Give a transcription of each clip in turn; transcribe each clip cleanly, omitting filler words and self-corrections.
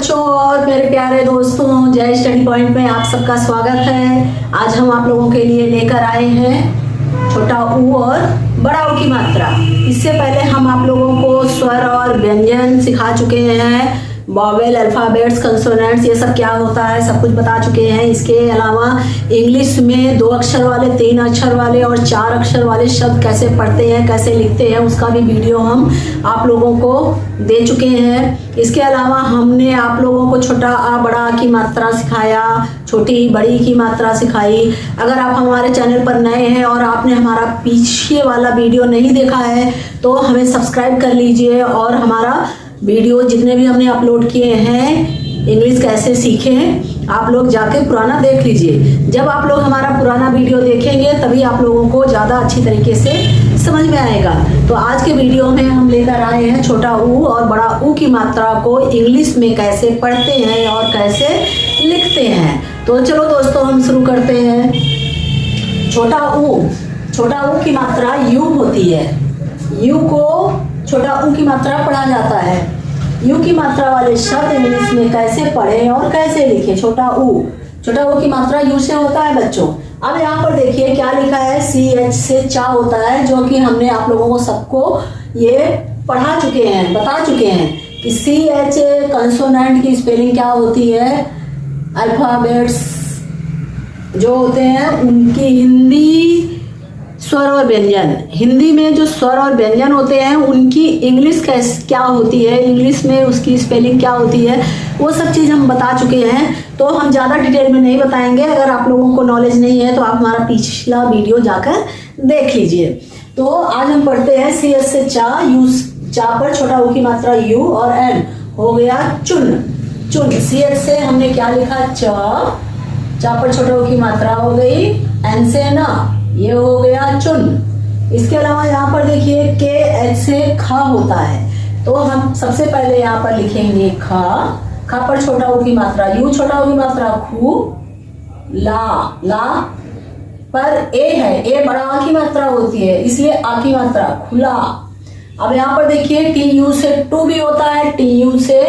बच्चों और मेरे प्यारे दोस्तों, जय स्टडी पॉइंट में आप सबका स्वागत है। आज हम आप लोगों के लिए लेकर आए हैं छोटा ऊ और बड़ा ऊ की मात्रा। इससे पहले हम आप लोगों को स्वर और व्यंजन सिखा चुके हैं, वॉवेल, अल्फाबेट्स, कंसोनेंट्स, ये सब क्या होता है सब कुछ बता चुके हैं। इसके अलावा इंग्लिश में 2 अक्षर वाले, 3 अक्षर वाले और 4 अक्षर वाले शब्द कैसे पढ़ते हैं, कैसे लिखते हैं, उसका भी वीडियो हम आप लोगों को दे चुके हैं। इसके अलावा हमने आप लोगों को छोटा आ बड़ा आ की मात्रा सिखाया, छोटी बड़ी की मात्रा सिखाई। अगर आप हमारे चैनल पर नए हैं और आपने हमारा पीछे वाला वीडियो नहीं देखा है तो हमें सब्सक्राइब कर लीजिए और हमारा वीडियो जितने भी हमने अपलोड किए हैं इंग्लिश कैसे सीखें, आप लोग जाके पुराना देख लीजिए। जब आप लोग हमारा पुराना वीडियो देखेंगे तभी आप लोगों को ज़्यादा अच्छी तरीके से समझ में आएगा। तो आज के वीडियो में हम लेकर आए हैं छोटा ऊ और बड़ा ऊ की मात्रा को इंग्लिश में कैसे पढ़ते हैं और कैसे लिखते हैं। तो चलो दोस्तों हम शुरू करते हैं। छोटा ऊ की मात्रा यू होती है। यू को छोटा ऊ की मात्रा पढ़ा जाता है। यू की मात्रा वाले शब्द इंग्लिश में कैसे पढ़ें और कैसे लिखें। छोटा ऊ की मात्रा यू से होता है बच्चों। अब यहाँ पर देखिए क्या लिखा है, CH से चा होता है, जो कि हमने आप लोगों को सबको ये पढ़ा चुके हैं, बता चुके हैं कि CH कंसोनेंट की स्पेलिंग क्या होती है। अल्फाबेट्स जो होते हैं उनकी हिंदी स्वर और व्यंजन, हिंदी में जो स्वर और व्यंजन होते हैं उनकी इंग्लिश क्या होती है, इंग्लिश में उसकी स्पेलिंग क्या होती है, वो सब चीज़ हम बता चुके हैं। तो हम ज़्यादा डिटेल में नहीं बताएंगे। अगर आप लोगों को नॉलेज नहीं है तो आप हमारा पिछला वीडियो जाकर देख लीजिए। तो आज हम पढ़ते हैं CH से चा, यू चा पर छोटा ऊ की मात्रा यू और एन हो गया चुन। CH से हमने क्या लिखा, चा पर छोटा ऊ की मात्रा हो गई, एन से ना, ये हो गया चुन। इसके अलावा यहाँ पर देखिए KH से खा होता है। तो हम सबसे पहले यहाँ पर लिखेंगे खा पर छोटा ऊ की मात्रा यू, छोटा ऊ की मात्रा खू, ला पर ए है, ए बड़ा आ की मात्रा होती है इसलिए आ की मात्रा खुला। अब यहाँ पर देखिए TU से टू भी होता है, TU से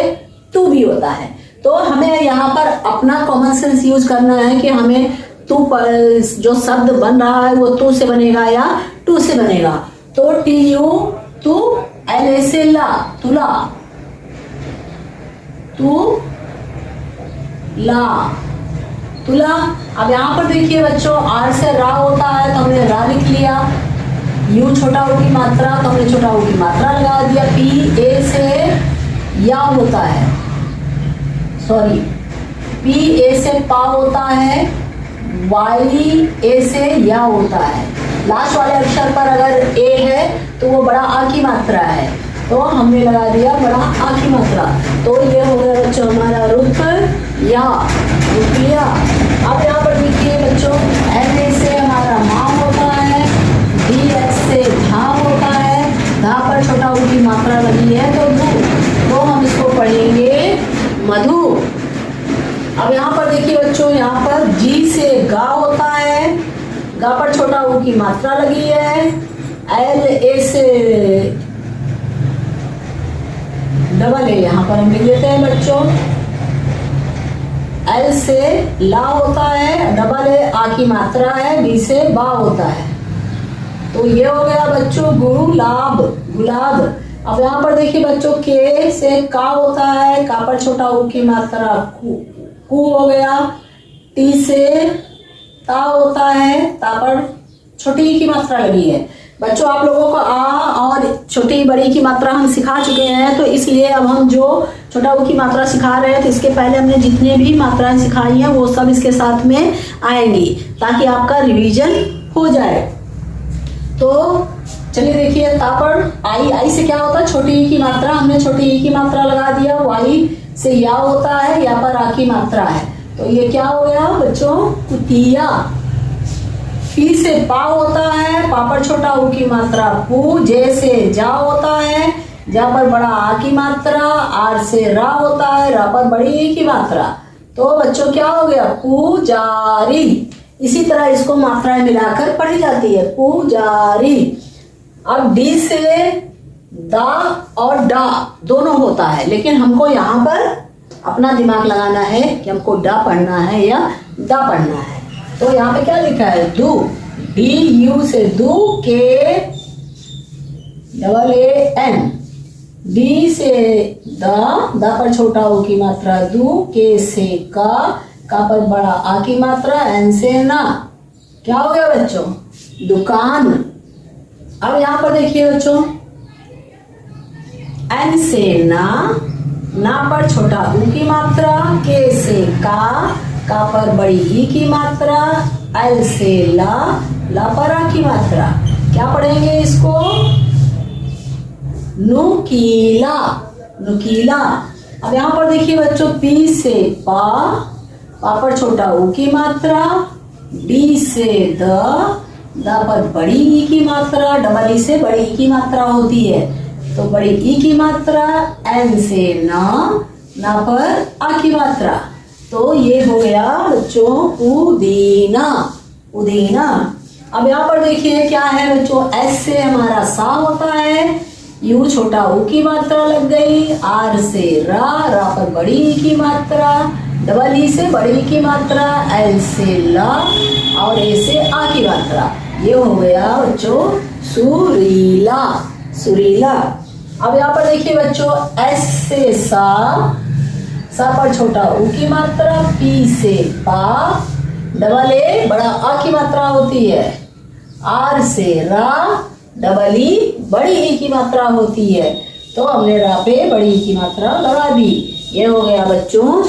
टू भी होता है। तो हमें यहाँ पर अपना कॉमन सेंस यूज करना है कि हमें तू पर जो शब्द बन रहा है वो तू से बनेगा या टू से बनेगा। तो TU तू, LA से ला, तुला, तू ला, तुला। अब यहाँ पर देखिए बच्चों R से रा होता है तो हमने रा लिख लिया। U छोटा ऊ की मात्रा तो हमने छोटा ऊ की मात्रा लगा दिया। PA से या होता है, सॉरी PA से पा होता है, YA से या होता है। लास्ट वाले अक्षर पर अगर A है तो वो बड़ा आ की मात्रा है, तो हमने लगा दिया बड़ा आ की मात्रा। तो ये हो गया बच्चों हमारा रुपया। अब यहाँ पर देखिए बच्चों NA से हमारा माँ होता है, DH से धा होता है, धा पर छोटा ऊ की मात्रा लगी है तो धू, तो हम इसको पढ़ेंगे मधु। अब यहाँ पर देखिए बच्चों, यहाँ पर G से गा होता है, गा पर छोटा ऊ की मात्रा लगी है। LA से डबल ए यहाँ पर हम लिख लेते हैं बच्चों। L से ला होता है, डबल ए आ की मात्रा है, B से बा होता है। तो ये हो गया बच्चों गुलाब। अब यहाँ पर देखिए बच्चों K से का होता है, का पर छोटा ऊ की मात्रा कू हो गया। T से ता होता है, ता पर छोटी ई की मात्रा लगी है। बच्चों आप लोगों को आ और छोटी बड़ी की मात्रा हम सिखा चुके हैं, तो इसलिए अब हम जो छोटा ऊ की मात्रा सिखा रहे हैं तो इसके पहले हमने जितने भी मात्राएं सिखाई हैं वो सब इसके साथ में आएंगी ताकि आपका रिवीजन हो जाए। तो चलिए देखिए, ता पर आई से क्या होता है, छोटी ई की मात्रा, हमने छोटी ई की मात्रा लगा दिया। वाई से या होता है, या पर आ की मात्रा है, तो ये क्या हो गया बच्चों कुतिया। पी से पा होता है, पा पर छोटा ऊ की मात्रा पू। जे से जा होता है, जा पर बड़ा आ की मात्रा। आर से रा होता है, रा पर बड़ी ई की मात्रा। तो बच्चों क्या हो गया पुजारी। इसी तरह इसको मात्राएं मिलाकर पढ़ी जाती है पुजारी। अब डी से दा और डा दोनों होता है, लेकिन हमको यहाँ पर अपना दिमाग लगाना है कि हमको ड पढ़ना है या द पढ़ना है। तो यहाँ पे क्या लिखा है, दू, डी यू से दू, के डबल ए एन, डी से द पर छोटा ओ की मात्रा दू, के से का पर बड़ा आ की मात्रा, एन से ना। क्या हो गया बच्चों, दुकान। अब यहाँ पर देखिए बच्चों, एन से ना पर छोटा ऊ की मात्रा, के से का पर बड़ी ई की मात्रा, एल से ला पर आ की मात्रा। क्या पढ़ेंगे इसको, नुकीला, नुकीला। अब यहाँ पर देखिए बच्चों, पी से पा पर छोटा ऊ की मात्रा, डी से द पर बड़ी ई की मात्रा, डबल ई से बड़ी ई की मात्रा होती है, तो बड़ी ई की मात्रा, एन से ना पर आ की मात्रा। तो ये हो गया बच्चों उदीना, उदीना। अब यहाँ पर देखिए क्या है बच्चों, एस से हमारा सा होता है, यू छोटा ऊ की मात्रा लग गई, आर से रा पर बड़ी ई की मात्रा, डबल ई से बड़ी की मात्रा, एल से ला और ए से आ की मात्रा। ये हो गया बच्चों सुरीला, सुरीला। अब यहाँ पर देखिए बच्चों, एस से सा पर छोटा ऊ की मात्रा, पी से पा, डबल ए बड़ा आ की मात्रा होती है, आर से रा, डबल ई बड़ी ई की मात्रा होती है, तो हमने रा पे बड़ी ई की मात्रा लगा दी। ये हो गया बच्चों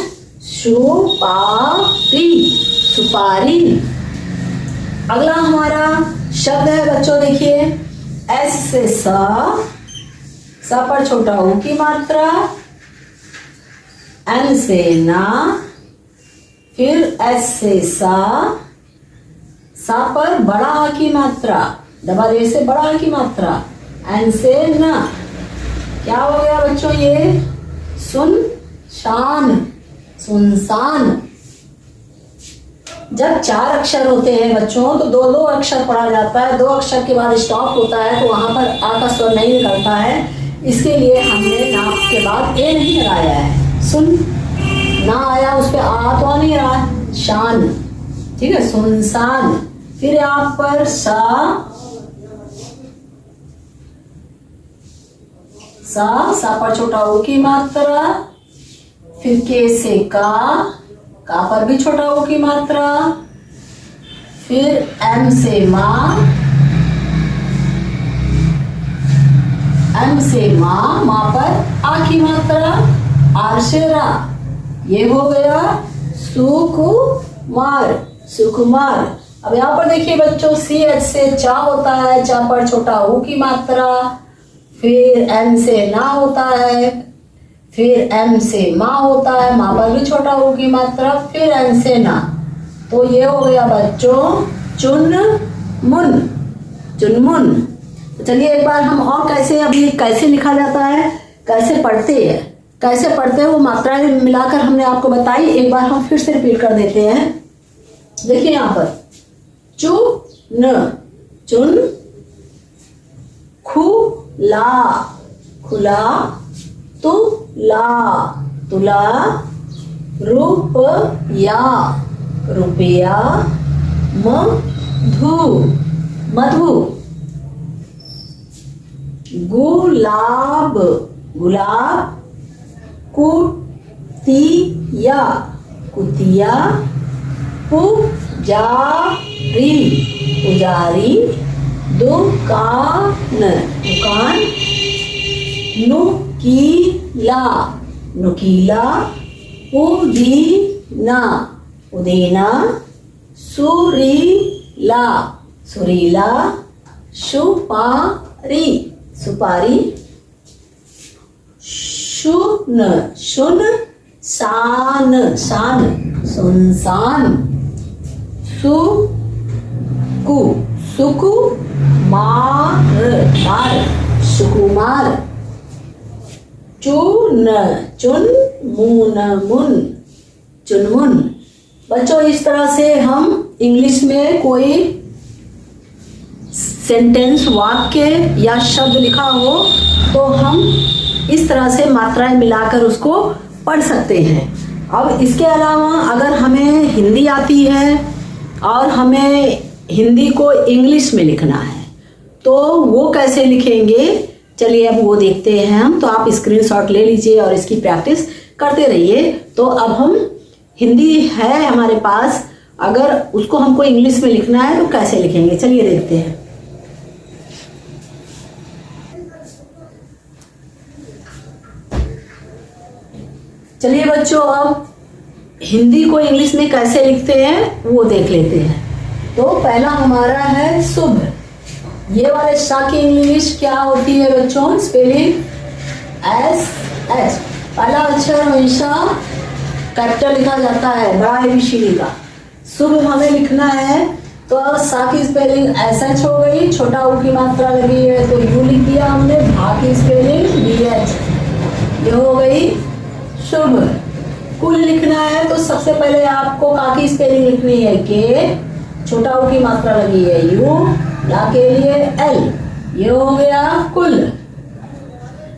सुपारी, सुपारी। अगला हमारा शब्द है बच्चों, देखिए एस से सा पर छोटा ऊ की मात्रा, एन से ना, फिर एस से सा पर बड़ा आ की मात्रा, डबल ए से बड़ा आ की मात्रा, एन से ना। क्या हो गया बच्चों, ये सुन शान, सुनसान। जब 4 अक्षर होते हैं बच्चों तो 2 अक्षर पढ़ा जाता है, 2 अक्षर के बाद स्टॉप होता है, तो वहां पर आ का स्वर नहीं निकलता है, इसके लिए हमने ना के बाद ए नहीं लगाया है। सुन ना आया, उस पर आ तो आ नहीं रहा, शान, ठीक है, सुनसान। फिर यहाँ पर सा पर छोटा ऊ की मात्रा, फिर के से का पर भी छोटा ऊ की मात्रा, फिर एम से माँ पर आ की मात्रा, आर से रा। ये हो गया सुकुमार, सुकुमार। अब यहाँ पर देखिए बच्चों, सी एच से चा होता है, चा पर छोटा ऊ की मात्रा, फिर एन से ना होता है, फिर एम से माँ होता है, माँ पर भी छोटा ऊ की मात्रा, फिर एन से ना। तो ये हो गया बच्चों चुनमुन, चुनमुन। तो चलिए एक बार हम और कैसे लिखा जाता है, कैसे पढ़ते हैं वो मात्राएं मिलाकर हमने आपको बताई, एक बार हम फिर से रिपीट कर देते हैं। देखिए यहाँ पर चुन, खुला, खुला, तुला, रुपया, मधु, गुलाब, कुतिया, पुजारी, दुकान, नुकीला, उदीना, सुरीला, सुपारी, सुनसान, सुनसान, सुकुमार, चुनमुन। बच्चों इस तरह से हम इंग्लिश में कोई सेंटेंस, वाक्य या शब्द लिखा हो तो हम इस तरह से मात्राएं मिलाकर उसको पढ़ सकते हैं। अब इसके अलावा अगर हमें हिंदी आती है और हमें हिंदी को इंग्लिश में लिखना है तो वो कैसे लिखेंगे, चलिए अब वो देखते हैं हम। तो आप स्क्रीनशॉट ले लीजिए और इसकी प्रैक्टिस करते रहिए। तो अब हम हिंदी है हमारे पास, अगर उसको हमको इंग्लिश में लिखना है तो कैसे लिखेंगे, चलिए देखते हैं। चलिए बच्चों, अब हिंदी को इंग्लिश में कैसे लिखते हैं वो देख लेते हैं। तो पहला हमारा है शुभ। ये वाले शा की इंग्लिश क्या होती है बच्चों, स्पेलिंग SH। पहला अक्षर हमेशा कैपिटल लिखा जाता है, बड़ा ABCD का। शुभ हमें लिखना है तो सा की स्पेलिंग SH हो गई, छोटा ऊ की मात्रा लगी है तो U लिख दिया हमने, भा की स्पेलिंग BH, ये हो गई शुभ। कुल लिखना है तो सबसे पहले आपको का की स्पेलिंग लिखनी है के, छोटा ऊ की मात्रा लगी है U, ला के लिए L, ये हो गया कुल।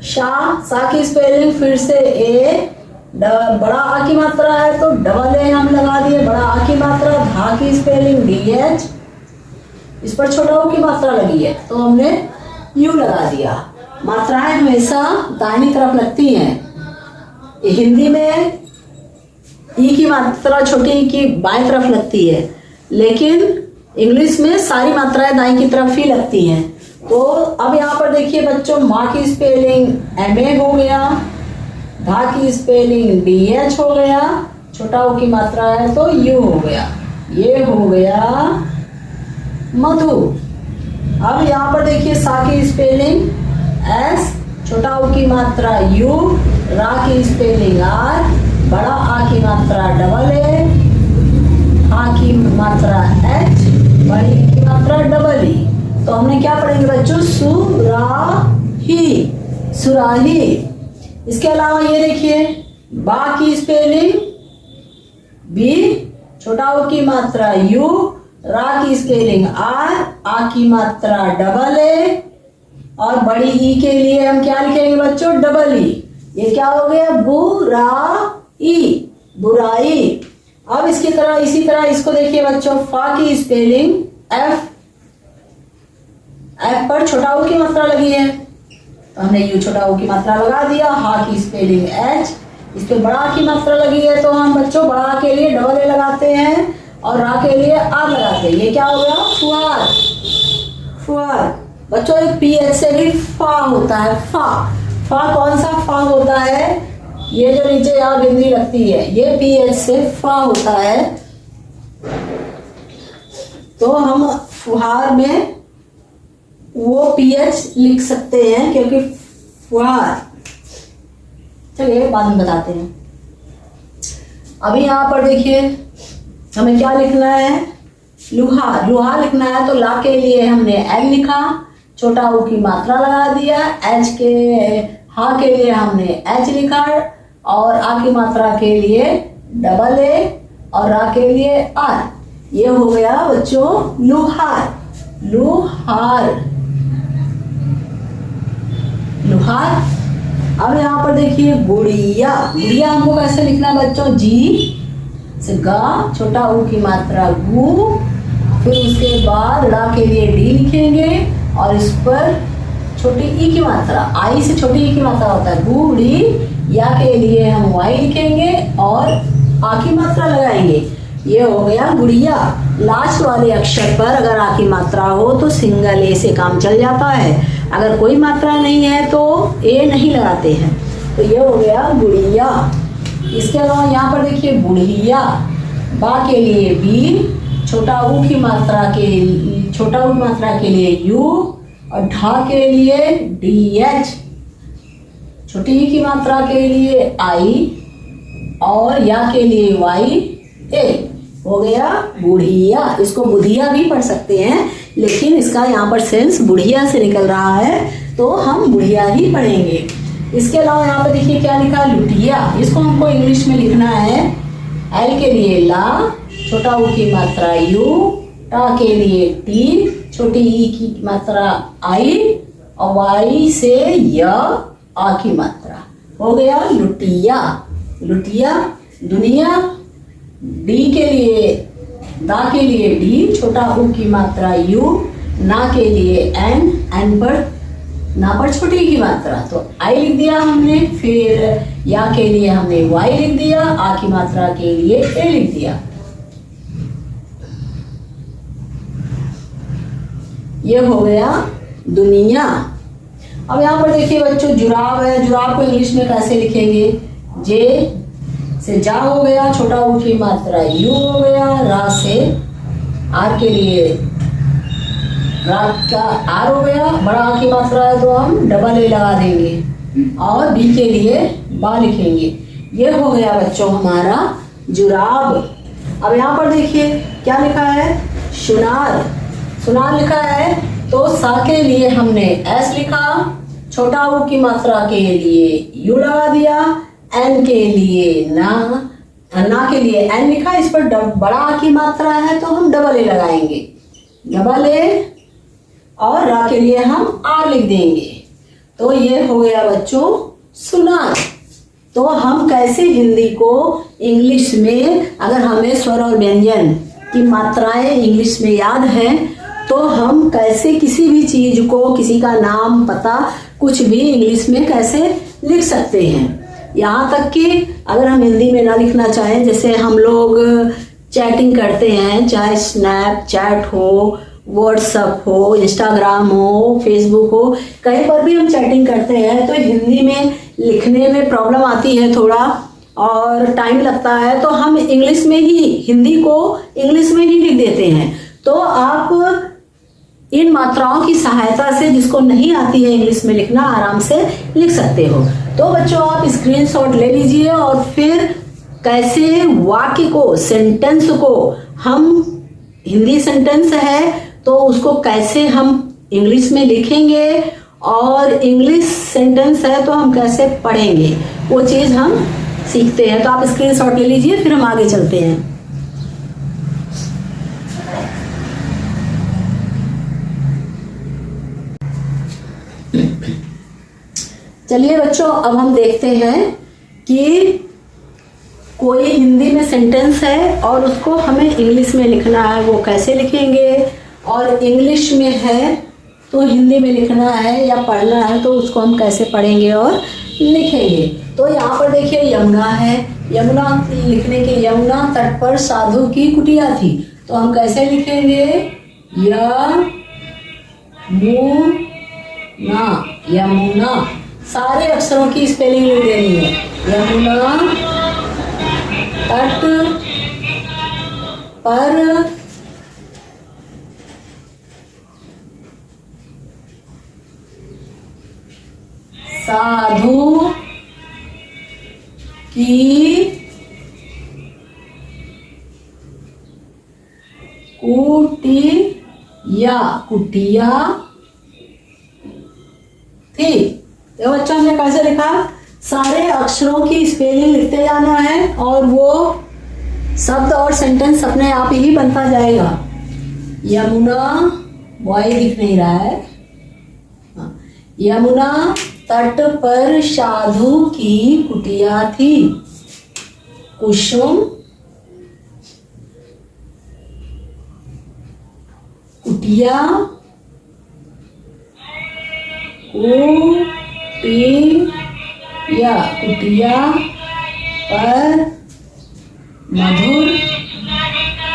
सा की स्पेलिंग फिर से A, बड़ा आ की मात्रा है तो डबल A हम लगा दिए, बड़ा आ की मात्रा। धा की स्पेलिंग DH, इस पर छोटा ऊ की मात्रा लगी है तो हमने U लगा दिया। मात्राएं हमेशा दाहिनी तरफ लगती हैं। हिंदी में ई की मात्रा छोटी ई की बाएं तरफ लगती है, लेकिन इंग्लिश में सारी मात्राएं दाईं की तरफ ही लगती हैं। तो अब यहाँ पर देखिए बच्चों, माँ की स्पेलिंग MA हो गया, भा की स्पेलिंग BH हो गया, छोटा ऊ की मात्रा है तो U हो गया, ये हो गया मधु। अब यहाँ पर देखिए सा की स्पेलिंग S, छोटा ऊ की मात्रा U, रा की स्पेलिंग R, बड़ा आ की मात्रा डबल A, हा की मात्रा H, बड़ी ई की मात्रा डबल ई। तो हमने क्या पढ़ेंगे बच्चों, सुराही, सुराही। इसके अलावा ये देखिए, बा की स्पेलिंग B, छोटा ऊ की मात्रा U, रा की स्पेलिंग R, आ की मात्रा डबल A, और बड़ी ई के लिए हम क्या लिखेंगे बच्चों, डबल ई। ये क्या हो गया, बुराई, बुराई। अब इसकी तरह इसी तरह इसको देखिए बच्चों, फा की स्पेलिंग F, F पर छोटा ऊ की मात्रा लगी है तो हमने यू छोटा ऊ की मात्रा लगा दिया। हा की स्पेलिंग H, इस पे बड़ा की मात्रा लगी है तो हम बच्चों बड़ा के लिए डबल ए लगाते हैं और रा के लिए आर लगाते हैं। ये क्या हो गया, फुआर, फुआर। बच्चों एक PH से भी फा होता है, फा। फा कौन सा फा होता है, ये जो नीचे यहाँ बिंदी लगती है ये PH से फा होता है। तो हम फुहार में वो PH लिख सकते हैं क्योंकि फुहार। चलिए बाद में बताते हैं। अभी यहाँ पर देखिए हमें क्या लिखना है, लुहार। लुहार लिखना है तो ला के लिए हमने L लिखा, छोटा ऊ की मात्रा लगा दिया, H के हा के लिए हमने H लिखा और आ की मात्रा के लिए डबल ए और रा के लिए R। ये हो गया बच्चों लुहार, लुहार, लुहार। अब यहाँ पर देखिए गुड़िया। गुड़िया हमको कैसे लिखना है बच्चों, जी से गा, छोटा ऊ की मात्रा गु, फिर उसके बाद रा के लिए डी लिखेंगे और इस पर छोटी ई की मात्रा, आई से छोटी ई की मात्रा होता है गुड़ी, या के लिए हम वाई लिखेंगे और आ की मात्रा लगाएंगे। ये हो गया गुड़िया। लास्ट वाले अक्षर पर अगर आ की मात्रा हो तो सिंगल ए से काम चल जाता है, अगर कोई मात्रा नहीं है तो ए नहीं लगाते हैं। तो ये हो गया गुड़िया। इसके अलावा यहाँ पर देखिए बुढ़िया। बा के लिए बी, छोटा ऊ की मात्रा के, छोटा ऊ की मात्रा के लिए यू और ढा के लिए डी एच, छोटी ई की मात्रा के लिए आई और या के लिए वाई ए। हो गया बुढ़िया। इसको बुधिया भी पढ़ सकते हैं लेकिन इसका यहाँ पर सेंस बुढ़िया से निकल रहा है तो हम बुढ़िया ही पढ़ेंगे। इसके अलावा यहाँ पर देखिए क्या लिखा है, लुटिया। इसको हमको इंग्लिश में लिखना है। एल के लिए ला, छोटा ऊ की मात्रा यू, टा के लिए टी, छोटी ई की मात्रा आई और वाई से य, आ की मात्रा। हो गया लुटिया। लुटिया, दुनिया, डी के लिए, दा के लिए डी, छोटा ऊ की मात्रा यू, ना के लिए एन पर, ना पर छोटी की मात्रा तो आई लिख दिया हमने, फिर या के लिए हमने वाई लिख दिया, आ की मात्रा के लिए ए लिख दिया। ये हो गया दुनिया। अब यहाँ पर देखिए बच्चों जुराब है, जुराब को इंग्लिश में कैसे लिखेंगे? जे से जा हो गया, छोटा ऊ की मात्रा यू हो गया, रा से आर के लिए रात का आर हो गया, बड़ा आ की मात्रा है तो हम डबल ए लगा देंगे और बी के लिए बा लिखेंगे। ये हो गया बच्चों हमारा जुराब। अब यहाँ पर देखिए क्या लिखा है? सुनार, सुनार लिखा है तो सा के लिए हमने एस लिखा, छोटा ऊ की मात्रा के लिए यू लगा दिया, एन के लिए ना के लिए एन लिखा, इस पर बड़ा आ की मात्रा है तो हम डबल ए लगाएंगे, डबल ए, और रा के लिए हम आर लिख देंगे। तो ये हो गया बच्चों सुनार। तो हम कैसे हिंदी को इंग्लिश में, अगर हमें स्वर और व्यंजन की मात्राएं इंग्लिश में याद हैं तो हम कैसे किसी भी चीज को, किसी का नाम, पता, कुछ भी इंग्लिश में कैसे लिख सकते हैं। यहाँ तक कि अगर हम हिंदी में ना लिखना चाहें, जैसे हम लोग चैटिंग करते हैं, चाहे स्नैपचैट हो, व्हाट्सअप हो, इंस्टाग्राम हो, फेसबुक हो, कहीं पर भी हम चैटिंग करते हैं तो हिंदी में लिखने में प्रॉब्लम आती है थोड़ा और टाइम लगता है, तो हम इंग्लिश में ही, हिंदी को इंग्लिश में ही लिख देते हैं। तो आप इन मात्राओं की सहायता से, जिसको नहीं आती है इंग्लिश में लिखना, आराम से लिख सकते हो। तो बच्चों आप स्क्रीनशॉट ले लीजिए और फिर कैसे वाक्य को, सेंटेंस को, हम हिंदी सेंटेंस है तो उसको कैसे हम इंग्लिश में लिखेंगे और इंग्लिश सेंटेंस है तो हम कैसे पढ़ेंगे, वो चीज हम सीखते हैं। तो आप स्क्रीनशॉट ले लीजिए, फिर हम आगे चलते हैं। चलिए बच्चों, अब हम देखते हैं कि कोई हिंदी में सेंटेंस है और उसको हमें इंग्लिश में लिखना है, वो कैसे लिखेंगे, और इंग्लिश में है तो हिंदी में लिखना है या पढ़ना है तो उसको हम कैसे पढ़ेंगे और लिखेंगे। तो यहाँ पर देखिए यमुना है, यमुना लिखने के, यमुना तट पर साधु की कुटिया थी, तो हम कैसे लिखेंगे? यमुना, सारे अक्षरों की स्पेलिंग लिख देनी है। यमुना तट पर साधु की कुटिया थी। देखो बच्चों हमने कैसे लिखा? सारे अक्षरों की स्पेलिंग लिखते जाना है और वो शब्द और सेंटेंस अपने आप ही बनता जाएगा। यमुना, वाई दिख नहीं रहा है, यमुना तट पर साधु की कुटिया थी, कुसुम कुटिया, कुटिया पर मधुर गीत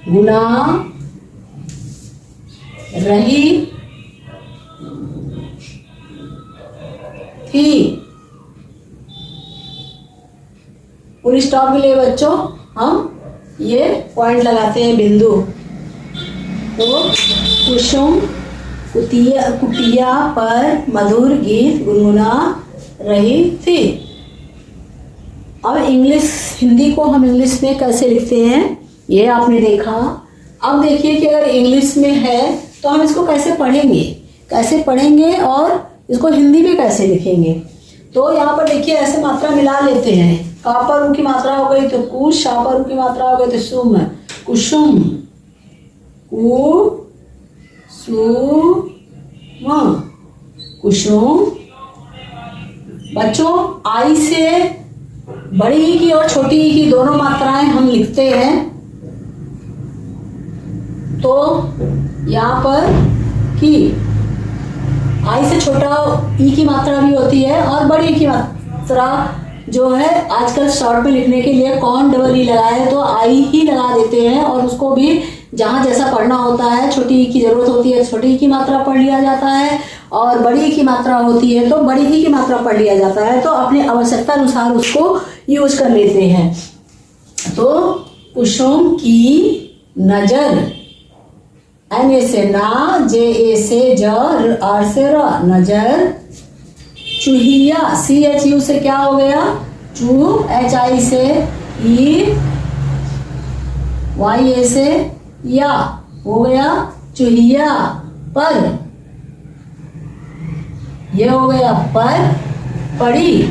गुनगुना रही थी। पूरी स्टॉप के लिए बच्चों हम ये पॉइंट लगाते हैं, बिंदु। तो कुसुम कुटिया पर मधुर गीत गुनगुना रही थी। अब इंग्लिश, हिंदी को हम इंग्लिश में कैसे लिखते हैं ये आपने देखा। अब देखिए कि अगर इंग्लिश में है तो हम इसको कैसे पढ़ेंगे और इसको हिंदी में कैसे लिखेंगे। तो यहाँ पर देखिए ऐसे मात्रा मिला लेते हैं। का पर ऊ की मात्रा हो गई तो कुश, शा पर ऊ की मात्रा हो गई तो सुम, कुसुम, कुसुम। बच्चों आई से बड़ी ई की और छोटी ई की दोनों मात्राएं हम लिखते हैं। तो यहाँ पर की आई से छोटा ई की मात्रा भी होती है और बड़ी ई की मात्रा जो है आजकल शॉर्ट में लिखने के लिए कौन डबल ई लगाए तो आई ही लगा देते हैं, और उसको भी जहाँ जैसा पढ़ना होता है, छोटी ई की जरूरत होती है छोटी ई की मात्रा पढ़ लिया जाता है, और बड़ी ई की मात्रा होती है तो बड़ी ई की मात्रा पढ़ लिया जाता है। तो अपनी आवश्यकता अनुसार उसको यूज कर लेते हैं। तो कुसुम की नजर, एन ए से ना, जे ए से ज, आर से र, नजर। चूहिया, सी एच यू से क्या हो गया चू, एच आई से ई, वाई ए से या, हो गया चूहिया। पर, ये हो गया पर, पड़ी,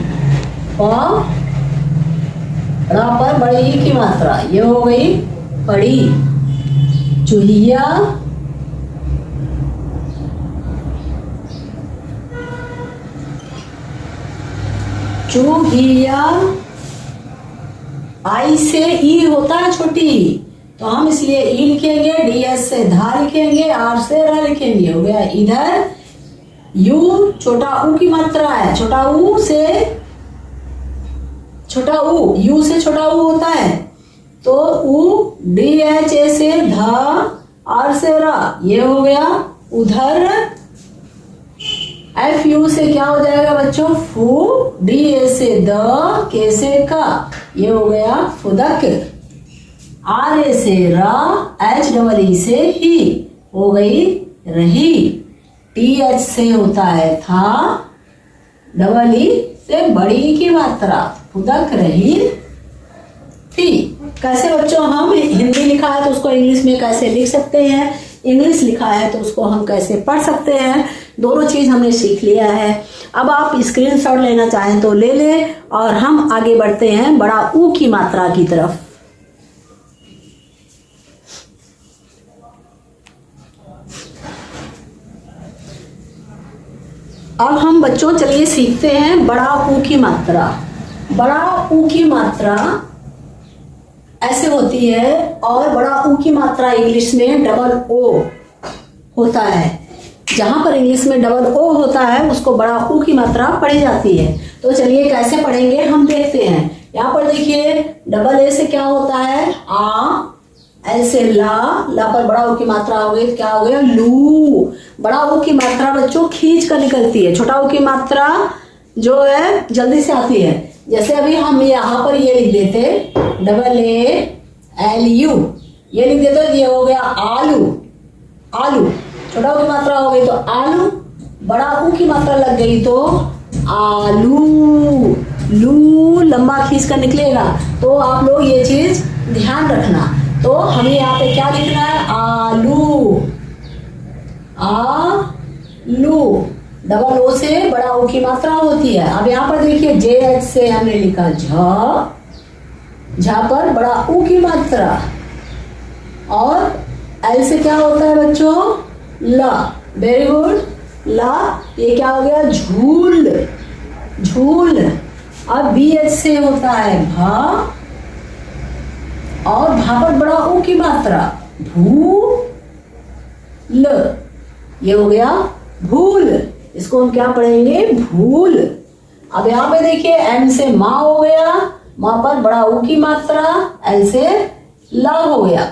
पर बड़ी ई की मात्रा, ये हो गई पड़ी। चूहिया, चूहिया। आई से ई होता है छोटी, तो हम इसलिए ई लिखेंगे, डी एस से धा लिखेंगे, आर से र लिखेंगे, हो गया इधर। यू छोटा ऊ की मात्रा है, छोटा ऊ से छोटा ऊ, यू से छोटा ऊ होता है तो ऊ, डी एच ए से धा, आर से रा, ये हो गया उधर। एफ यू से क्या हो जाएगा बच्चों फू, डी ए से द, के से का, ये हो गया फुदक। आर ए से रा, एच डबल ई से ही, हो गई रही। टी एच से होता है था, डबल ई से बड़ी की मात्रा, फुदक रही थी। कैसे बच्चों हम हिंदी लिखा है तो उसको इंग्लिश में कैसे लिख सकते हैं, इंग्लिश लिखा है तो उसको हम कैसे पढ़ सकते हैं, दोनों चीज हमने सीख लिया है। अब आप स्क्रीनशॉट लेना चाहें तो ले लें और हम आगे बढ़ते हैं बड़ा ऊ की मात्रा की तरफ। अब हम बच्चों चलिए सीखते हैं बड़ा ऊ की मात्रा। बड़ा ऊ की मात्रा ऐसे होती है, और बड़ा ऊ की मात्रा इंग्लिश में डबल ओ होता है। जहां पर इंग्लिश में डबल ओ होता है उसको बड़ा ऊ की मात्रा पढ़ी जाती है। तो चलिए कैसे पढ़ेंगे हम देखते हैं। यहाँ पर देखिए डबल ए से क्या होता है आ, एल से ला, ला पर बड़ा ऊ की मात्रा हो गई, क्या हो गया लू। बड़ा ऊ की मात्रा बच्चों खींच कर निकलती है, छोटा ऊ की मात्रा जो है जल्दी से आती है। जैसे अभी हम यहाँ पर ये लिख देते डबल ए एल यू, ये लिख देते ये हो गया आलू, आलू। छोटा ऊ की मात्रा हो गई तो आलू, बड़ा ऊ की मात्रा लग गई तो आलू, लू लंबा खींच कर निकलेगा। तो आप लोग ये चीज ध्यान रखना। तो हमें यहाँ पे क्या लिखना है आलू, आलू। डबल ओ से बड़ा ओ की मात्रा होती है। अब यहाँ पर देखिए जे एच से हमने लिखा झा, झा पर बड़ा ऊ की मात्रा, और एल से क्या होता है बच्चों ला, वेरी गुड ला। ये क्या हो गया झूल, झूल। अब बी एच से होता है भा, और भा पर बड़ा ऊ की मात्रा भू ल, ये हो गया भूल। इसको हम क्या पढ़ेंगे भूल। अब यहाँ पे देखिए एम से माँ हो गया, माँ पर बड़ा ऊ की मात्रा, एल से ला हो गया।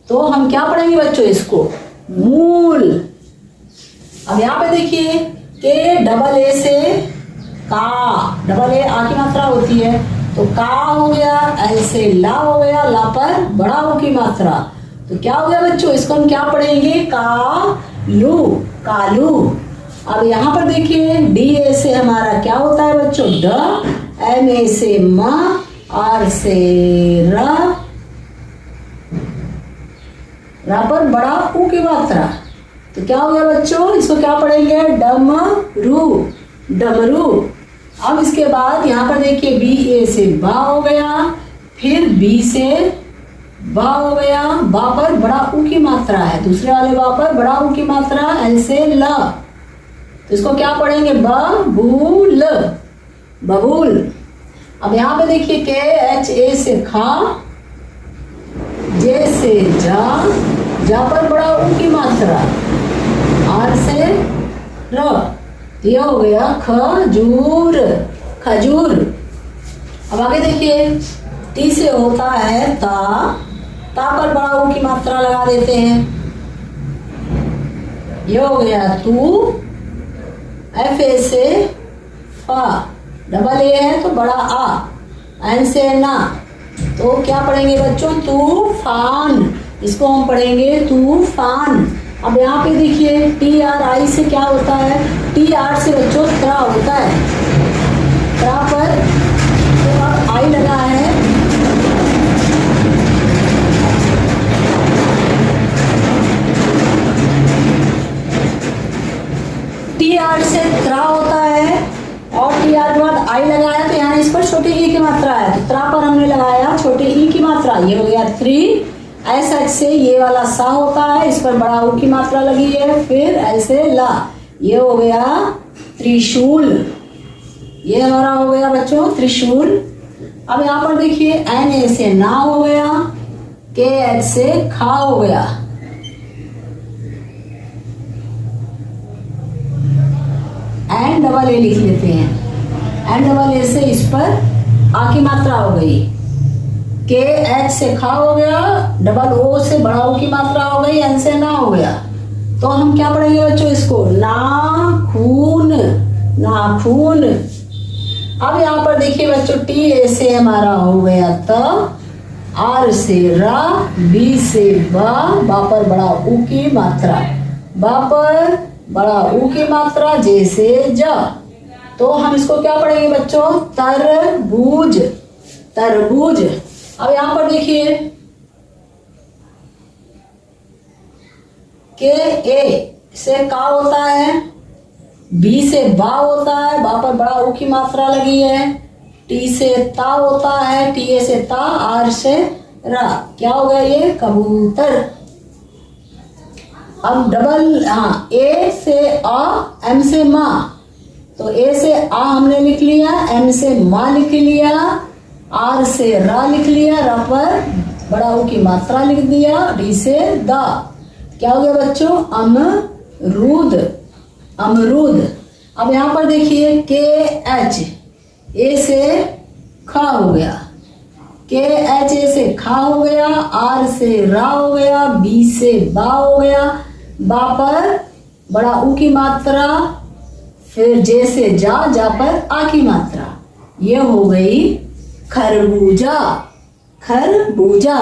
तो हम क्या पढ़ेंगे बच्चों इसको मूल। अब यहाँ पे देखिए के डबल ए से का, डबल ए आ की मात्रा होती है तो का हो गया, एल से ला हो गया, ला पर बड़ा ऊ की मात्रा, तो क्या हो गया बच्चों इसको हम क्या पढ़ेंगे कालू, कालू। अब यहाँ पर देखिए डी ए से हमारा क्या होता है बच्चों ड, एम ए से म, आर से र, रा पर बड़ा ऊ की मात्रा, तो क्या हो गया बच्चों, इसको क्या पढ़ेंगे, डमरू, डमरू। अब इसके बाद यहाँ पर देखिए बी ए से बा हो गया, फिर बी से बा हो गया, बा पर बड़ा ऊ की मात्रा है, दूसरे वाले बा पर बड़ा ऊ की मात्रा, एल से ल, तो इसको क्या पढ़ेंगे, बबूल, बबूल। अब यहाँ पे देखिए के एच ए से खा, जे से जा, जा पर बड़ा ऊ की मात्रा, आर से र, ये हो गया खजूर, खजूर। अब आगे देखिए टी से होता है ता, ता पर बड़ा ऊ की मात्रा लगा देते हैं, ये हो गया तू, एफ ए से फा, डबल ए है तो बड़ा आ, एन से ना, तो क्या पढ़ेंगे बच्चों, तूफान, इसको हम पढ़ेंगे तूफान। अब यहाँ पे देखिए टी आर आई से क्या होता है, टी आर से बच्चों त्रा होता है, त्रा पर तो आई लगा है, टी आर से त्रा होता है और टी आर के बाद आई लगाया तो यहाँ इस पर छोटे ई की मात्रा है, तो त्रा पर हमने लगाया छोटे ई की मात्रा, ये हो गया थ्री। एस एच से ये वाला सा होता है, इस पर बड़ा ऊ की मात्रा लगी है, फिर ऐसे ला, ये हो गया त्रिशूल, ये हमारा हो गया बच्चों त्रिशूल। अब यहाँ पर देखिए एन ए से ना हो गया, के एच से खा हो गया, एन डबल ए लिख लेते हैं, एन डबल ए से इस पर आ की मात्रा हो गई, के एच से खा हो गया, डबल ओ से बड़ा ओ की मात्रा हो गई, एन से ना हो गया, तो हम क्या पढ़ेंगे बच्चों इसको, नाखून, नाखून। अब यहाँ पर देखिए बच्चों टी ए से हमारा हो गया त, आर से रा, बी से बा, बा पर बड़ा ऊ की मात्रा, बा पर बड़ा ऊ की मात्रा, जे से जा, तो हम इसको क्या पढ़ेंगे बच्चों, तरबूज, तरबूज। अब यहाँ पर देखिए के ए से का होता है, बी से बा होता है, बा पर बड़ा ऊ की मात्रा लगी है, टी से ता होता है, टी ए से ता, आर से रा, क्या हो गया ये कबूतर। अब डबल हाँ ए से आ, एम से माँ, तो ए से आ हमने लिख लिया, एम से माँ लिख लिया, आर से रा लिख लिया, रा पर बड़ा ऊ की मात्रा लिख दिया, डी से दा, क्या हो गया बच्चों, अमरूद, अमरूद। अब यहाँ पर देखिए के एच ए से खा हो गया, के एच ए से खा हो गया, आर से रा हो गया, बी से बा हो गया, बा पर बड़ा ऊ की मात्रा, फिर जे से जा, जा पर आ की मात्रा, ये हो गई खरबूजा, खरबूजा।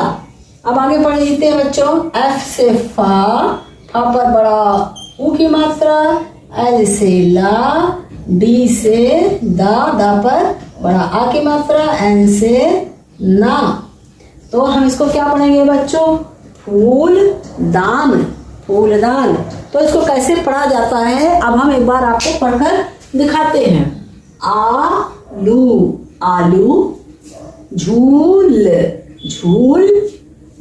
अब आगे पढ़ लेते हैं बच्चों, एफ से फा, फा पर बड़ा ऊ की मात्रा, एल से ला, डी से दा, दा पर बड़ा आ की मात्रा, एन से ना, तो हम इसको क्या पढ़ेंगे बच्चों, फूलदान, फूलदान। तो इसको कैसे पढ़ा जाता है अब हम एक बार आपको पढ़कर दिखाते हैं। आलू, आलू, झूल, झूल,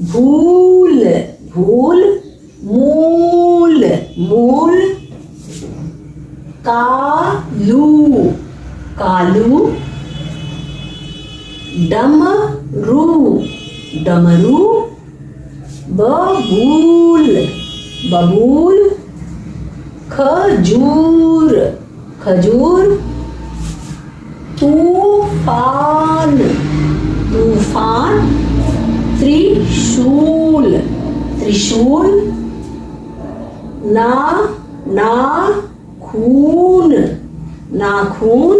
भूल, भूल, मूल, मूल, कालू, कालू, डमरू, डमरू, बबूल, बबूल, खजूर, खजूर, तूफान, तूफान, त्रिशूल, त्रिशूल, नाखून, नाखून,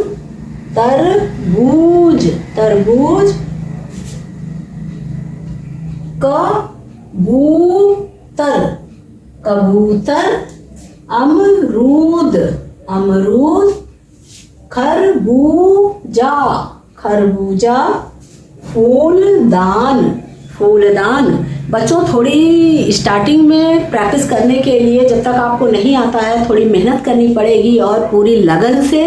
तरबूज, तरबूज, कबूतर, कबूतर, अमरूद, अमरूद, खरबूजा, खरबूजा, फूलदान, फूलदान। बच्चों थोड़ी स्टार्टिंग में प्रैक्टिस करने के लिए जब तक आपको नहीं आता है थोड़ी मेहनत करनी पड़ेगी और पूरी लगन से।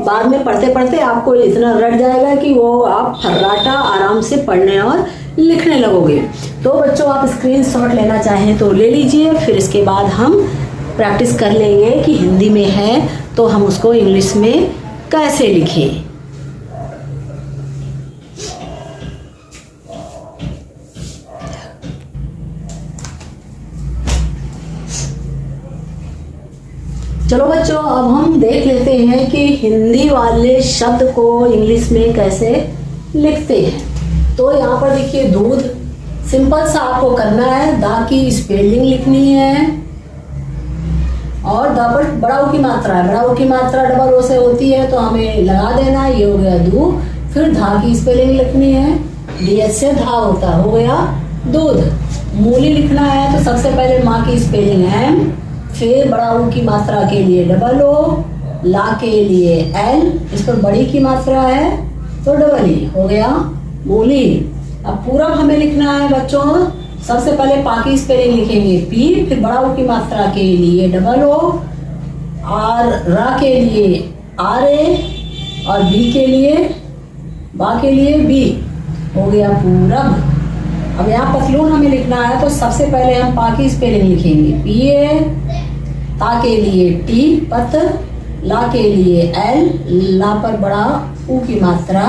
बाद में पढ़ते पढ़ते आपको इतना रट जाएगा कि वो आप फर्राटा आराम से पढ़ने और लिखने लगोगे। तो बच्चों आप स्क्रीनशॉट लेना चाहें तो ले लीजिए, फिर इसके बाद हम प्रैक्टिस कर लेंगे कि हिंदी में है तो हम उसको इंग्लिश में कैसे लिखें। चलो बच्चों अब हम देख लेते हैं कि हिंदी वाले शब्द को इंग्लिश में कैसे लिखते हैं। तो यहाँ पर देखिए दूध, सिंपल सा आपको करना है, दा की स्पेलिंग लिखनी है और द पर बड़ा ओ की मात्रा है, बड़ा ओ की मात्रा डबल ओ से होती है तो हमें लगा देना है, ये हो गया दू। फिर धा की स्पेलिंग लिखनी है, डी से धा होता हो गया दूध। मूली लिखना है तो सबसे पहले माँ की स्पेलिंग है, फिर बड़ा ऊ की मात्रा के लिए डबल ओ, ला के लिए एल, इस पर बड़ी की मात्रा है तो डबल ई हो गया मूली। अब पूरब हमें लिखना है बच्चों, सबसे पहले पा की स्पेलिंग लिखेंगे पी, फिर बड़ा ऊ की मात्रा के लिए डबल ओ, आर रा के लिए आर ए और बी के लिए बा के लिए बी हो गया पूरब। अब यहाँ पतलून हमें लिखना है तो सबसे पहले हम पा की स्पेलिंग लिखेंगे पी ए, ता के लिए टी पत, ला के लिए एल, ला पर बड़ा ऊ की मात्रा,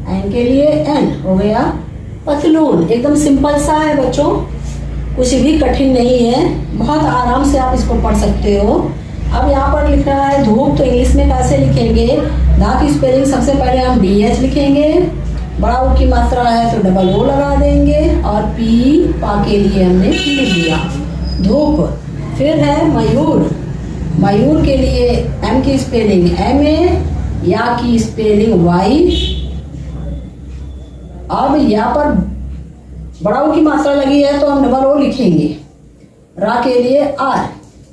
एन के लिए एन हो गया पतलून। एकदम सिंपल सा है बच्चों, कुछ भी कठिन नहीं है, बहुत आराम से आप इसको पढ़ सकते हो। अब यहाँ पर लिख रहा है धूप, तो इंग्लिश में कैसे लिखेंगे, धा की स्पेलिंग सबसे पहले हम डी एच लिखेंगे, बड़ा ऊ की मात्रा है तो डबल ओ लगा देंगे और पी पा के लिए हमने पी लिख दिया धूप। फिर है मयूर, मयूर के लिए एम की स्पेलिंग एम ए, या की स्पेलिंग वाई। अब यहाँ पर बड़ा ओ की मात्रा लगी है तो हम डबल ओ लिखेंगे, रा के लिए आर,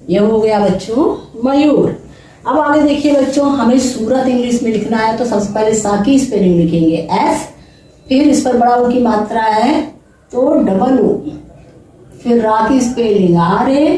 ये हो गया बच्चों मयूर। अब आगे देखिए बच्चों, हमें सूरत इंग्लिश में लिखना है तो सबसे पहले सा की स्पेलिंग लिखेंगे एस, फिर इस पर बड़ा ओ की मात्रा है तो डबल ओ, फिर रा की स्पेलिंग आर ए,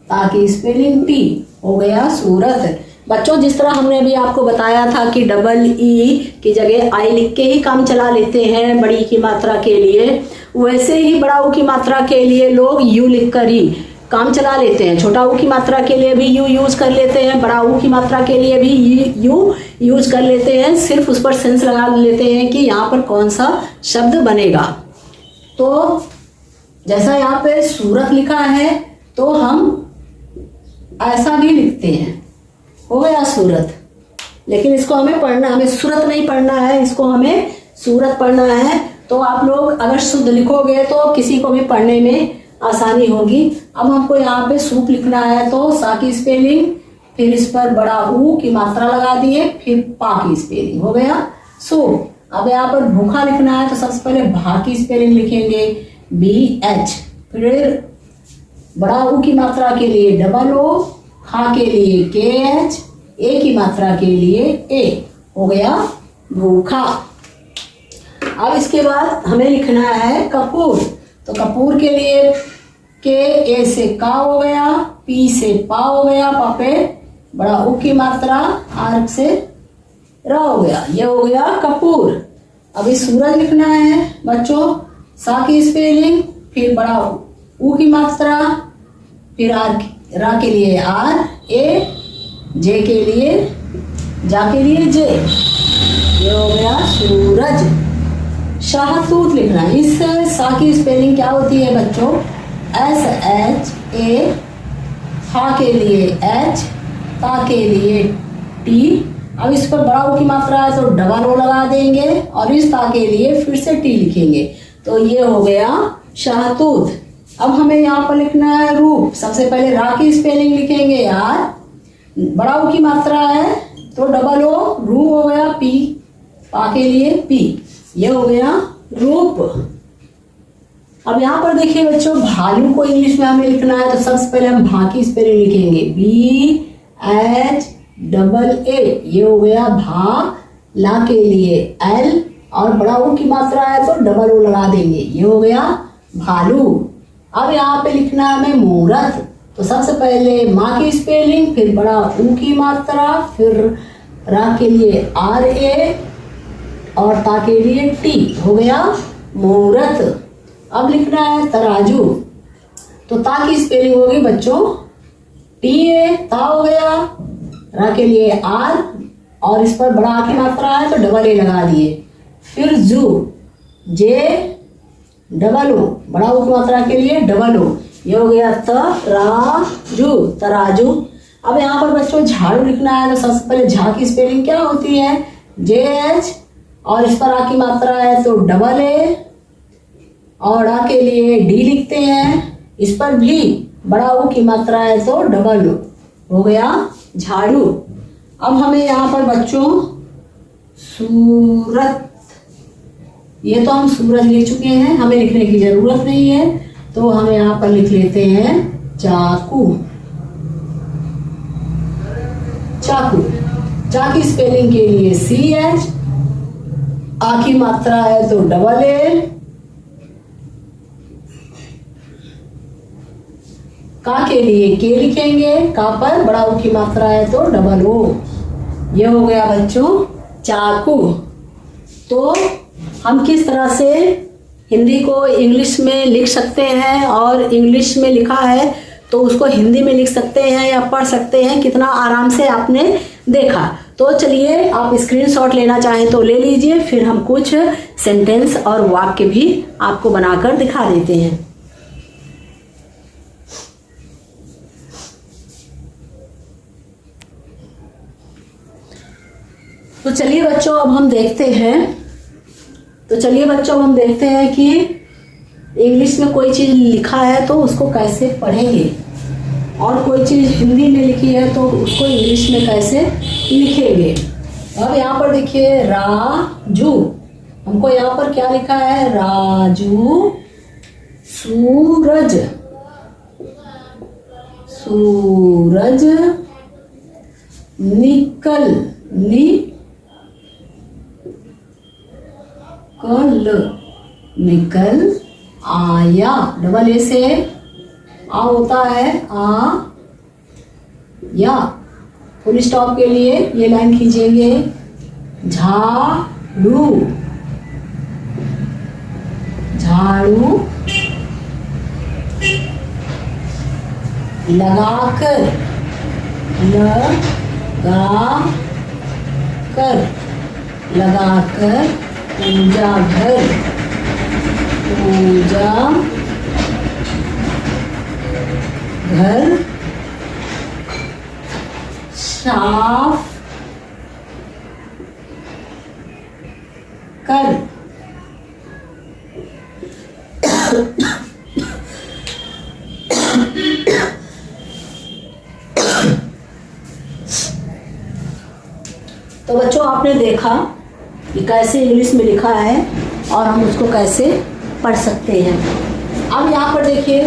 ता की स्पेलिंग टी हो गया सूरत। बच्चों जिस तरह हमने अभी आपको बताया था कि डबल ई की जगह आई लिख के ही काम चला लेते हैं बड़ी की मात्रा के लिए, वैसे ही बड़ा ऊ की मात्रा के लिए लोग यू लिख कर ही काम चला लेते हैं। छोटा ऊ की मात्रा के लिए भी यू यूज कर लेते हैं, बड़ा ऊ की मात्रा के लिए भी यू यूज कर लेते हैं, सिर्फ उस पर सेंस लगा लेते हैं कि यहाँ पर कौन सा शब्द बनेगा। तो जैसा यहाँ पे सूरत लिखा है तो हम ऐसा भी लिखते हैं, हो गया सूरत। लेकिन इसको हमें पढ़ना, हमें सूरत नहीं पढ़ना है, इसको हमें सूरत पढ़ना है। तो आप लोग अगर शुद्ध लिखोगे तो किसी को भी पढ़ने में आसानी होगी। अब हमको यहाँ पे सूप लिखना है तो सा की स्पेलिंग, फिर इस पर बड़ा ऊ की मात्रा लगा दिए, फिर पा की स्पेलिंग हो गया सूप। अब यहाँ पर भूखा लिखना है तो सबसे पहले भा की स्पेलिंग लिखेंगे बी एच, फिर बड़ा ऊ की मात्रा के लिए डबल ओ, खा के लिए के एच, ए की मात्रा के लिए ए हो गया भूखा। अब इसके बाद हमें लिखना है कपूर, तो कपूर के लिए के ए से का हो गया, पी से पा हो गया, पा पे बड़ा ऊ की मात्रा, आर से रा हो गया, ये हो गया कपूर। अभी सूरज लिखना है बच्चों, सा की स्पेलिंग, फिर बड़ा ऊ की मात्रा, फिर आर रा के लिए आर ए, जे के लिए जा के लिए जे, ये हो गया सूरज। शाहतूत लिखना है, इस सा की स्पेलिंग क्या होती है बच्चों, एस एच ए, हा के लिए एच, ता के लिए टी। अब इस पर बड़ा ओ की मात्रा है तो डबल ओ लगा देंगे और इस ता के लिए फिर से टी लिखेंगे, तो ये हो गया शाहतूत। अब हमें यहाँ पर लिखना है रूप, सबसे पहले रा की स्पेलिंग लिखेंगे यार, बड़ा ओ की मात्रा है तो डबल ओ, रू हो गया पी, पा के लिए पी, ये हो गया रूप। अब यहाँ पर देखिए बच्चों, भालू को इंग्लिश में हमें लिखना है तो सबसे पहले हम भा की स्पेलिंग लिखेंगे बी एच डबल ए, ये हो गया भा, ला के लिए एल और बड़ा ओ की मात्रा है तो डबल ओ लगा देंगे, ये हो गया भालू। अब यहाँ पे लिखना है हमें मूर्त। तो सबसे पहले माँ की स्पेलिंग, फिर बड़ा ऊ की मात्रा, फिर रा के लिए RA और ता के लिए T, हो गया मूर्त। अब लिखना है तराजू। तो ता की स्पेलिंग होगी बच्चों TA, ता हो गया, रा के लिए R और इस पर बड़ा आ की मात्रा है तो डबल A लगा दिए। फिर जू, J डबल O, बड़ा ऊ की मात्रा के लिए डबल O, ये हो गया तराजू, तराजू। अब यहाँ पर बच्चों झाड़ू लिखना है। तो सबसे पहले झा की स्पेलिंग क्या होती है JH और इस पर आ की मात्रा है तो डबल A और आ के लिए D लिखते हैं, इस पर भी बड़ा ऊ की मात्रा है तो डबल O, हो गया झाड़ू। अब हमें यहाँ पर बच्चों सूरत, ये तो हम सूरज लिख चुके हैं, हमें लिखने की जरूरत नहीं है, तो हम यहाँ पर लिख लेते हैं चाकू, चाकू। चा की स्पेलिंग के लिए CH, आ की मात्रा है तो डबल A, का के लिए K लिखेंगे, का पर बड़ा ऊ की मात्रा है तो डबल O, ये हो गया बच्चों चाकू। तो हम किस तरह से हिंदी को इंग्लिश में लिख सकते हैं और इंग्लिश में लिखा है तो उसको हिंदी में लिख सकते हैं या पढ़ सकते हैं, कितना आराम से आपने देखा। तो चलिए आप स्क्रीनशॉट लेना चाहें तो ले लीजिए, फिर हम कुछ सेंटेंस और वाक्य भी आपको बनाकर दिखा देते हैं। तो चलिए बच्चों अब हम देखते हैं कि इंग्लिश में कोई चीज़ लिखा है तो उसको कैसे पढ़ेंगे और कोई चीज़ हिंदी में लिखी है तो उसको इंग्लिश में कैसे लिखेंगे। अब यहाँ पर देखिए राजू, हमको यहाँ पर क्या लिखा है राजू, सूरज, सूरज निकल, निकल आया, डबल ए से आ होता है आ या। फुल स्टॉप के लिए ये लाइन खींचेंगे झाड़ू, झाड़ू लगाकर, लगाकर पूजा घर, पूजा घर साफ कर, तो बच्चों आपने देखा कि कैसे इंग्लिश में लिखा है और हम उसको कैसे पढ़ सकते हैं। अब यहाँ पर देखिए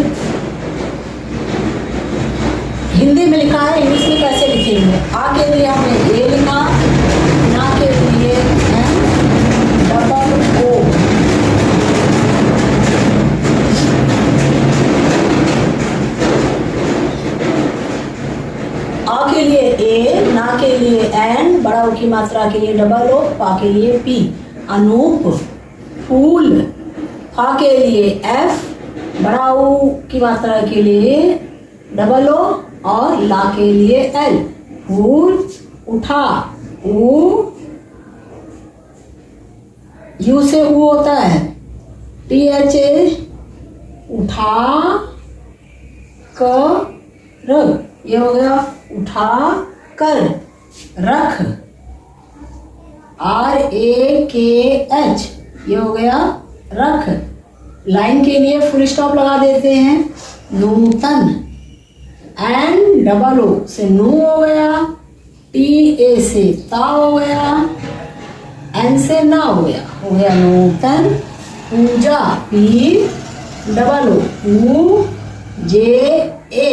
हिंदी में लिखा है, इंग्लिश में कैसे लिखेंगे। आ के लिए हमने ए लिखा, ना के लिए डबल ओ, आ के लिए ए, ना के लिए एन, बड़ा ऊ की मात्रा के लिए डबल ओ, पा के लिए पी, अनूप, फूल, फा के लिए एफ, बड़ा ऊ की मात्रा के लिए डबल ओ और ला के लिए एल, फूल उठा, ऊ, यू से ऊ होता है TH, उठा कर, ये हो गया उठा कर, रख, RAKH, ये हो गया रख। लाइन के लिए फुल स्टॉप लगा देते हैं, नूतन, एन डबल ओ से नू हो गया, TA से ता हो गया, एन से ना हो गया नूतन, पूजा, P डबल ओ, पू, JA,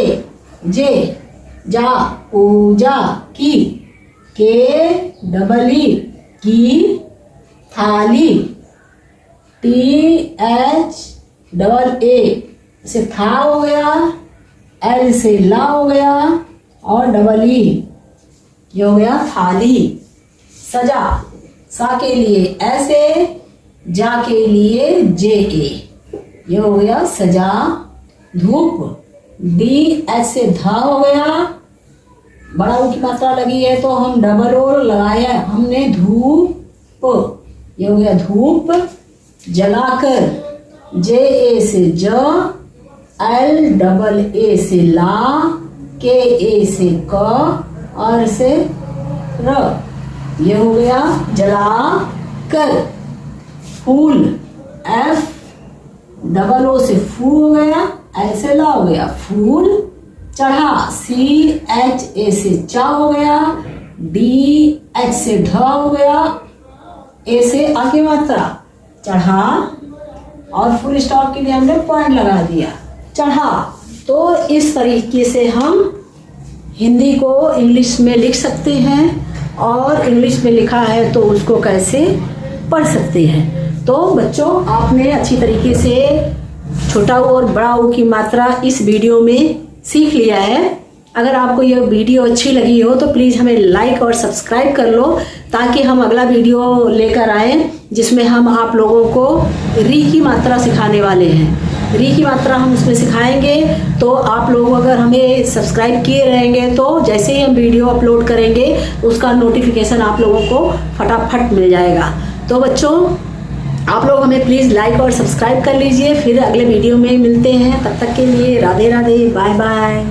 जे, जा, पूजा की, के डबल ई, की, थाली, TH डबल A, से था हो गया, एल से ला हो गया और डबल ई, ये हो गया थाली। सजा, सा के लिए ऐसे, जा के लिए जे ए, ये हो गया सजा। धूप, डी एच से धा हो गया, बड़ा ऊ की मात्रा लगी है तो हम डबल ओ लगाया हमने, धूप, ये हो गया धूप। जलाकर, जे ए से ज, एल डबल ए से ला, के ए से क और से र, ये हो गया जला कर। फूल, एफ डबल ओ से फू हो गया, एल से ला हो गया फूल। चढ़ा, सी एच ए से चा हो गया, डी एच से ढ हो गया, ए से आ की मात्रा, चढ़ा। और फुल स्टॉप के लिए हमने पॉइंट लगा दिया, चढ़ा। तो इस तरीके से हम हिंदी को इंग्लिश में लिख सकते हैं और इंग्लिश में लिखा है तो उसको कैसे पढ़ सकते हैं। तो बच्चों, आपने अच्छी तरीके से छोटा ऊ और बड़ा ऊ की मात्रा इस वीडियो में सीख लिया है। अगर आपको यह वीडियो अच्छी लगी हो तो प्लीज़ हमें लाइक और सब्सक्राइब कर लो, ताकि हम अगला वीडियो लेकर आए जिसमें हम आप लोगों को री की मात्रा सिखाने वाले हैं। री की मात्रा हम उसमें सिखाएंगे, तो आप लोग अगर हमें सब्सक्राइब किए रहेंगे तो जैसे ही हम वीडियो अपलोड करेंगे उसका नोटिफिकेशन आप लोगों को फटाफट मिल जाएगा। तो बच्चों, आप लोग हमें प्लीज़ लाइक और सब्सक्राइब कर लीजिए। फिर अगले वीडियो में मिलते हैं, तब तक के लिए राधे राधे, बाय बाय।